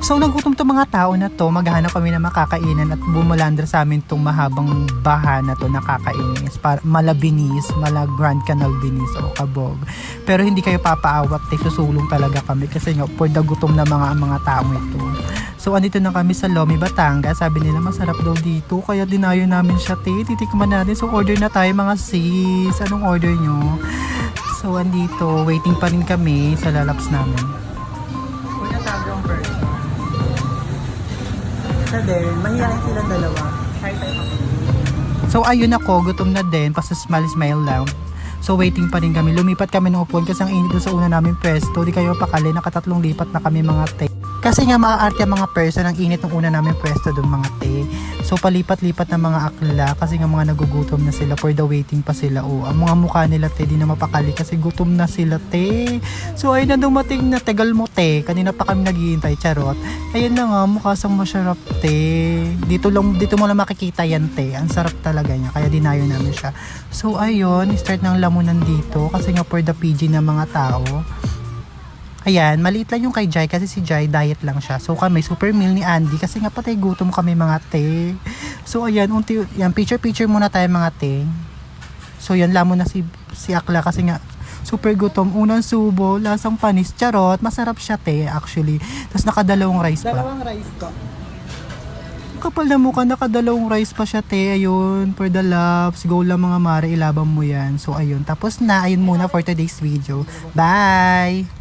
So nagutom tong mga tao na to, maghanap kami na makakainan at bumulandra sa amin tong mahabang baha na to na kakainis. Malabinis, Grand Canal Binis o Kabog. Pero hindi kayo papaawat, susulong talaga kami kasi nga for the gutom na mga taong ito. So andito na kami sa Lomi, Batangas. Sabi nila masarap daw dito, kaya dinayo namin siya, titikman natin. So order na tayo mga sis. Anong order nyo? So andito, waiting pa rin kami sa lalaps namin. Una tago ang person. Isa din, mahihain silang dalawa. So ayun ako, gutom na din, smile lang. So waiting pa rin kami, lumipat kami ng upuan kasi ang init doon sa una namin pwesto. Di kayo pakali, nakatatlong lipat na kami mga te. Kasi nga maaarte ang mga person, ang init ng una namin pwesto doon mga te. So palipat-lipat na mga akla kasi nga mga nagugutom na sila, for the waiting pa sila. O ang mga mukha nila te, di na mapakali kasi gutom na sila te. So ayun na dumating na, tegal mo te, kanina pa kami naghihintay, charot. Ayun na nga, mukha sang masarap te. Dito mo lang makikita yan te, ang sarap talaga niya, kaya dinayo namin siya. So ayun, start ng lamunan dito kasi nga for the PG na mga tao. Ayan, maliit lang yung kay Jai kasi si Jai diet lang siya. So kami super meal ni Andy kasi nga patay gutom kami mga te. So ayan, yan picture muna tayo mga te. So yan, lamon na si Akla kasi nga super gutom. Unang subo, lasang panis, charot, masarap siya te actually. Tapos nakadalawang rice pa. Dalawang rice pa. Kapal na mukha, nakadalawang rice pa siya te. Ayun, for the loves, go lang mga mare, ilaban mo yan. So ayun, tapos na, ayun muna for today's video. Bye!